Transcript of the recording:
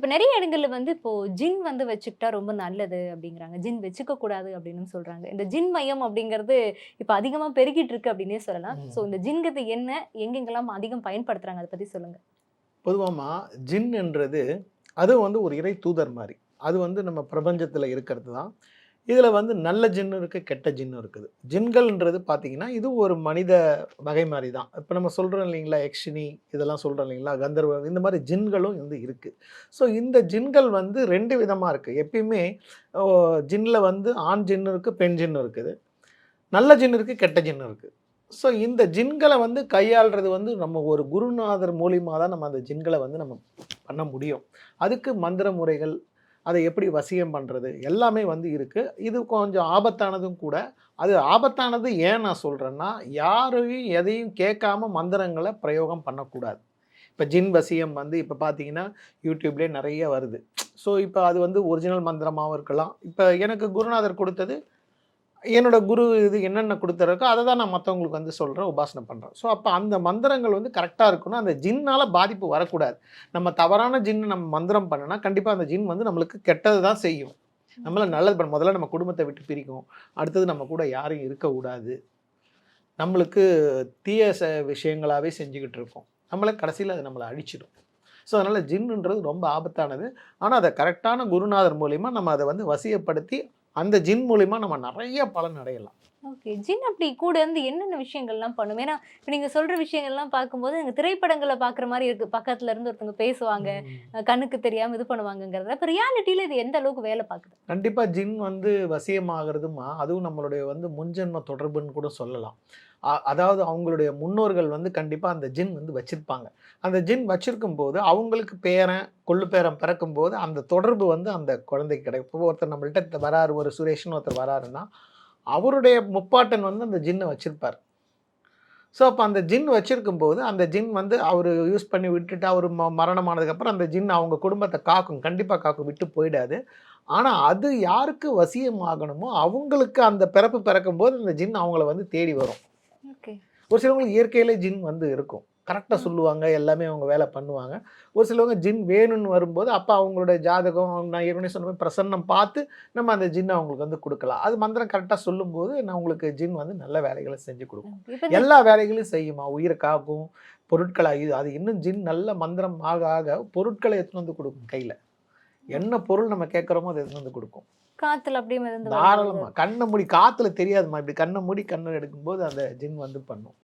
இப்ப நெறைய இடங்கள்ல வந்து இப்போ ஜின் வந்து வச்சுக்கிட்டா ரொம்ப நல்லது அப்படிங்கிறாங்க. ஜின் வச்சுக்க கூடாது அப்படின்னு சொல்றாங்க. இந்த ஜின் மையம் அப்படிங்கிறது இப்ப அதிகமா பெருகிட்டு இருக்கு அப்படின்னே சொல்லலாம். சோ ம். இந்த ஜின்ங்கிறது என்ன? எங்கெங்கெல்லாம் அதிகம் பயன்படுத்துறாங்க? அத பத்தி சொல்லுங்க. பொதுவாமா ஜின் என்றது அது வந்து ஒரு இறை தூதர் மாரி. அது வந்து நம்ம பிரபஞ்சத்தில இருக்கிறது தான். இதில வந்து நல்ல ஜின்னும் இருக்கு, கெட்ட ஜின்னும் இருக்குது. ஜின்கள்ன்றது பார்த்தீங்கன்னா, இது ஒரு மனித வகை மாரி தான். இப்ப நம்ம சொல்றோம் இல்லைங்களா, யக்ஷினி இதெல்லாம் சொல்றோம் இல்லைங்களா, கந்தர்வ இந்த மாரி ஜின்களும் வந்து இருக்கு. ஸோ இந்த ஜின்கள் வந்து 2 விதமா இருக்கு. எப்பயுமே ஓ ஜின்ல வந்து ஆண் ஜின் இருக்கு, பெண் ஜின் இருக்குது. நல்ல ஜின் இருக்கு, கெட்ட ஜின் இருக்கு. ஸோ இந்த ஜின்கள வந்து கையாள்றது வந்து நம்ம ஒரு குருநாதர் மூலியமா தான் நம்ம அந்த ஜின்கள வந்து நம்ம பண்ண முடியும். அதுக்கு மந்திர முறைகள், அத எப்படி வசியம் பண்றது, எல்லாமே வந்து இருக்கு. இது கொஞ்சம் ஆபத்தானதும் கூட. அது ஆபத்தானது ஏன் நான் சொல்றேன்னா, யாரையும் எதையும் கேட்காம மந்திரங்கள பிரயோகம் பண்ணக்கூடாது. இப்ப ஜின் வசியம் வந்து இப்ப பார்த்தீங்கன்னா, YouTubeலயே நெறைய வருது. ஸோ இப்ப அது வந்து ஒரிஜினல் மந்திரமாவும் இருக்கலாம். இப்ப எனக்கு குருநாதர் குடுத்தது என்னோட குரு இது என்னென்ன குடுத்துருக்கோ, அத தான் நான் மத்தவங்களுக்கு வந்து சொல்றேன், உபாசனை பண்றேன். ஸோ, அப்ப அந்த மந்திரங்கள் வந்து கரெக்ட்டா இருக்கணும். அந்த ஜின்னால பாதிப்பு வரக்கூடாது. நம்ம தவறான ஜின் நம்ம மந்திரம் பண்ணுனா, கண்டிப்பா அந்த ஜின் வந்து நம்மளுக்கு கெட்டது தான் செய்யும். நம்மள ஓகே. நல்லது பண்ண முதல்ல நம்ம குடும்பத்த விட்டு பிரிக்கும். அடுத்தது நம்ம கூட யாரும் இருக்கக்கூடாது. நம்மளுக்கு தீய விஷயங்களாவே செஞ்சுகிட்டு இருக்கோம். நம்மள கடைசில அது நம்மள அழிச்சிடும். ஸோ, அதனால ஜின்னுன்றது ரொம்ப ஆபத்தானது. ஆனா, அத கரெக்ட்டான குருநாதர் மூலியமா நம்ம அத வந்து வசியப்படுத்தி, அந்த ஜின் மூலியமா நம்ம நெறைய பலன் அடையலாம். ஓகே. ஜின் அப்படி கூட இருந்து என்னென்ன விஷயங்கள்லாம் பண்ணும்? ஏன்னா, இப்ப நீங்க சொல்ற விஷயங்கள்லாம் பார்க்கும்போது, எனக்கு திரைப்படங்கள்ல பார்க்குற மாரி இருக்கு. பக்கத்துல இருந்து ஒருத்தவங்க பேசுவாங்க. ம். கண்ணுக்கு தெரியாம இது பண்ணுவாங்கங்கிறது. அப்ப ரியாலிட்டில இது எந்த அளவுக்கு வேல பாக்குது? கண்டிப்பா ஜின் வந்து வசியமாகறதுமா, அதுவும் நம்மளுடைய வந்து முன்ஜென்ம தொடர்புன்னு கூட சொல்லலாம். அதாவது அவங்களுடைய முன்னோர்கள் வந்து கண்டிப்பா அந்த ஜின் வந்து வச்சிருப்பாங்க. அந்த ஜின் வச்சிருக்கும்போது, அவங்களுக்கு பேரன், கொள்ளு பேரன் பிறக்கும்போது, அந்த தொடர்பு வந்து அந்த குழந்தைக்கு கிடைக்கும். இப்போ ஒருத்தர் நம்மள்ட்ட வராரு, ஒரு சுரேஷ்ன்னு ஒருத்தர் வராருன்னா, அவருடைய முப்பாட்டன் வந்து அந்த ஜின்ன வச்சிருப்பார். ஸோ, அப்ப அந்த ஜின் வச்சிருக்கும்போது, அந்த ஜின் வந்து அவரு யூஸ் பண்ணி விட்டுட்டு அவரு மரணம் ஆனதுக்கப்புறம் அந்த ஜின் அவங்க குடும்பத்த காக்கும். கண்டிப்பா காக்கும். விட்டு போயிடாது. ஆனா, அது யாருக்கு வசியம் ஆகணுமோ, அவங்களுக்கு அந்த பிறப்பு பிறக்கும்போது அந்த ஜின் அவங்கள வந்து தேடி வரும். ஓகே. ஒரு சிலவங்களுக்கு இயற்கையிலே ஜின் வந்து இருக்கும். கரெக்ட்டா ம். சொல்லுவாங்க. எல்லாமே அவங்க வேல பண்ணுவாங்க. ஒரு சிலவங்க ஜின் வேணும்னு வரும்போது, அப்ப அவங்களுடைய ஜாதகம் நான் ஏற்கனவே சொன்ன மாரி பிரசன்னம் பார்த்து, நம்ம அந்த ஜின்ன அவங்களுக்கு வந்து குடுக்கலாம். அது மந்திரம் கரெக்ட்டா சொல்லும்போது, நான் உங்களுக்கு ஜின் வந்து நல்ல வேலைகள செஞ்சு குடுக்கும். இப்ப இந்த எல்லா வேலைகளையும் செய்யுமா. உயிர காக்கும், பொருட்கள அது இன்னும் ஜின் நல்ல மந்திரம் ஆக ஆக பொருட்கள எடுத்துட்டு வந்து குடுக்கும் கையில. என்ன பொருள் நம்ம கேட்கிறோமோ, அத எடுத்துட்டு வந்து குடுக்கும். காத்துல அப்படியே மிதந்து வரும்பொழுது தாராளமா. கண்ண மூடி காத்துல தெரியாதும்மா. இப்படி கண்ண மூடி கண்ண எடுக்கும்போது அந்த ஜின் வந்து பண்ணும்.